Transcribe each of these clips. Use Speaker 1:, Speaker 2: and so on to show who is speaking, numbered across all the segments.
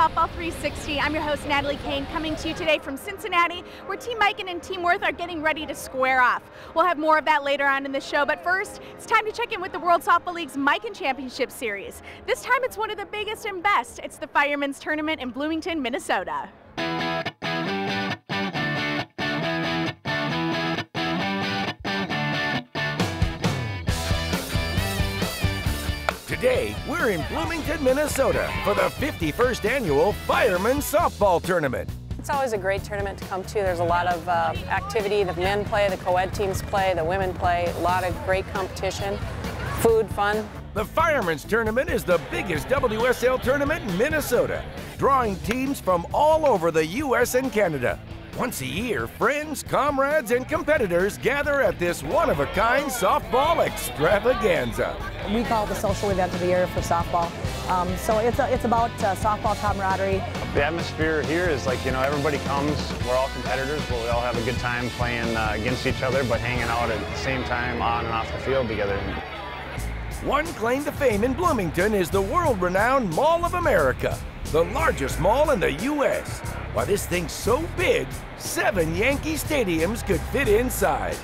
Speaker 1: Softball 360. I'm your host, Natalie Kane, coming to you today from Cincinnati, where Team Mikan and Team Worth are getting ready to square off. We'll have more of that later on in the show, but first, it's time to check in with the World Softball League's Mikan Championship Series. This time, it's one of the biggest and best. It's the Fireman's Tournament in Bloomington, Minnesota.
Speaker 2: Today, we're in Bloomington, Minnesota for the 51st Annual Fireman Softball Tournament.
Speaker 3: It's always a great tournament to come to. There's a lot of activity. The men play, the co-ed teams play, the women play. A lot of great competition, food, fun.
Speaker 2: The Fireman's Tournament is the biggest WSL tournament in Minnesota, drawing teams from all over the U.S. and Canada. Once a year, friends, comrades, and competitors gather at this one-of-a-kind softball extravaganza.
Speaker 4: We call it the social event of the year for softball. So it's about softball camaraderie.
Speaker 5: The atmosphere here is like, everybody comes, we're all competitors, but we all have a good time playing against each other, but hanging out at the same time on and off the field together.
Speaker 2: One claim to fame in Bloomington is the world-renowned Mall of America, the largest mall in the U.S. Why, this thing's so big, 7 Yankee stadiums could fit inside.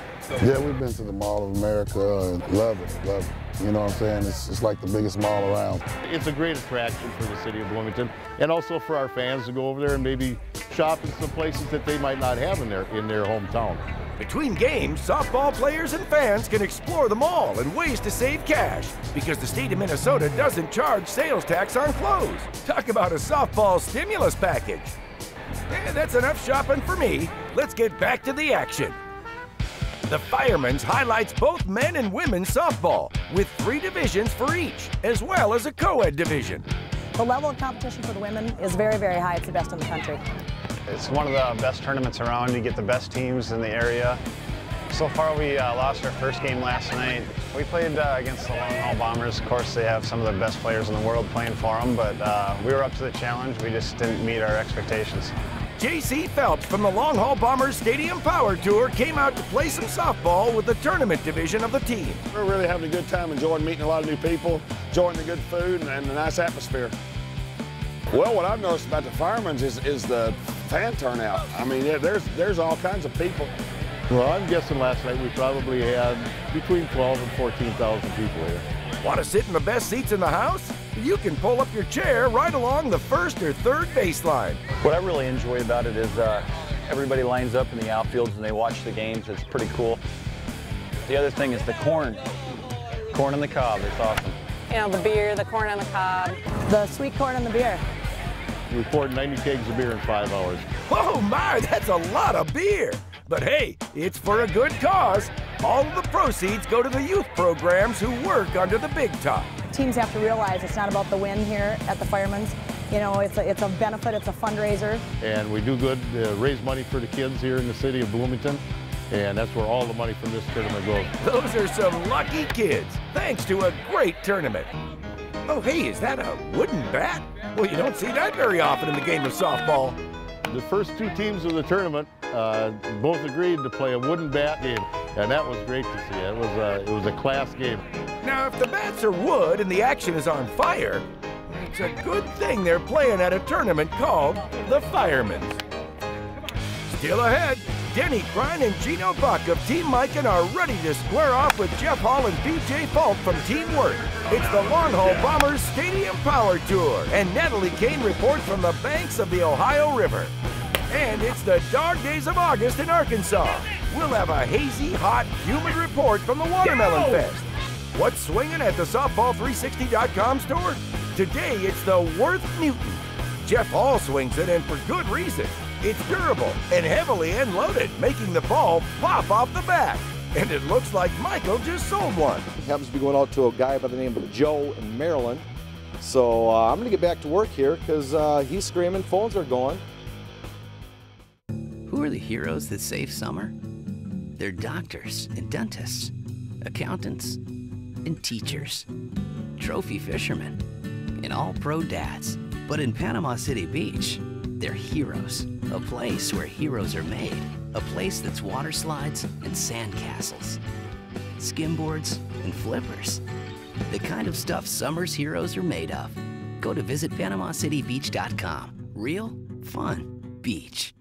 Speaker 6: Yeah, we've been to the Mall of America and love it. You know what I'm saying? It's like the biggest mall around.
Speaker 7: It's a great attraction for the city of Bloomington, and also for our fans to go over there and maybe shop in some places that they might not have in their hometown.
Speaker 2: Between games, softball players and fans can explore the mall and ways to save cash because the state of Minnesota doesn't charge sales tax on clothes. Talk about a softball stimulus package. That's enough shopping for me. Let's get back to the action. The Fireman's highlights both men and women's softball with 3 divisions for each, as well as a co-ed division.
Speaker 4: The level of competition for the women is very, very high. It's the best in the country.
Speaker 5: It's one of the best tournaments around. You get the best teams in the area. So far, we lost our first game last night. We played against the Long Haul Bombers. Of course, they have some of the best players in the world playing for them, but we were up to the challenge. We just didn't meet our expectations.
Speaker 2: J.C. Phelps from the Long Haul Bombers Stadium Power Tour came out to play some softball with the tournament division of the team.
Speaker 6: We're really having a good time, enjoying meeting a lot of new people, enjoying the good food and the nice atmosphere. Well, what I've noticed about the Firemen's is the fan turnout. I mean, there's all kinds of people.
Speaker 7: Well, I'm guessing last night we probably had between 12 and 14,000 people here.
Speaker 2: Want to sit in the best seats in the house? You can pull up your chair right along the first or third baseline.
Speaker 8: What I really enjoy about it is everybody lines up in the outfields and they watch the games. It's pretty cool. The other thing is the corn on the cob. It's awesome.
Speaker 3: The beer, the corn on the cob.
Speaker 4: The sweet corn and the beer.
Speaker 7: We poured 90 kegs of beer in 5 hours.
Speaker 2: Oh my, that's a lot of beer. But hey, it's for a good cause. All of the proceeds go to the youth programs who work under the big top.
Speaker 4: Teams have to realize it's not about the win here at the Fireman's. It's a benefit, it's a fundraiser.
Speaker 7: And we do good, raise money for the kids here in the city of Bloomington, and that's where all the money from this tournament goes.
Speaker 2: Those are some lucky kids, thanks to a great tournament. Oh hey, is that a wooden bat? Well, you don't see that very often in the game of softball.
Speaker 7: The first 2 teams of the tournament both agreed to play a wooden bat game, and that was great to see. It was a class game.
Speaker 2: Now, if the bats are wood and the action is on fire, it's a good thing they're playing at a tournament called the Fireman's. Still ahead, Denny Crine and Gino Buck of Team Mikan are ready to square off with Jeff Hall and PJ Falk from Team Worth. It's the Long Haul Bombers Stadium Power Tour, and Natalie Kane reports from the banks of the Ohio River. And it's the dog days of August in Arkansas. We'll have a hazy, hot, humid report from the Watermelon Fest. What's swinging at the Softball360.com store? Today, it's the Worth Mutant. Jeff Hall swings it, and for good reason. It's durable and heavily end-loaded, making the ball pop off the bat. And it looks like Michael just sold one.
Speaker 9: It happens to be going out to a guy by the name of Joe in Maryland. So I'm going to get back to work here because he's screaming, phones are going.
Speaker 10: Who are the heroes that save summer? They're doctors and dentists, accountants and teachers, trophy fishermen, and all-pro dads. But in Panama City Beach, they're heroes, a place where heroes are made, a place that's water slides and sand castles, skimboards and flippers, the kind of stuff summer's heroes are made of. go to visitpanamacitybeach.com. Real, fun, beach.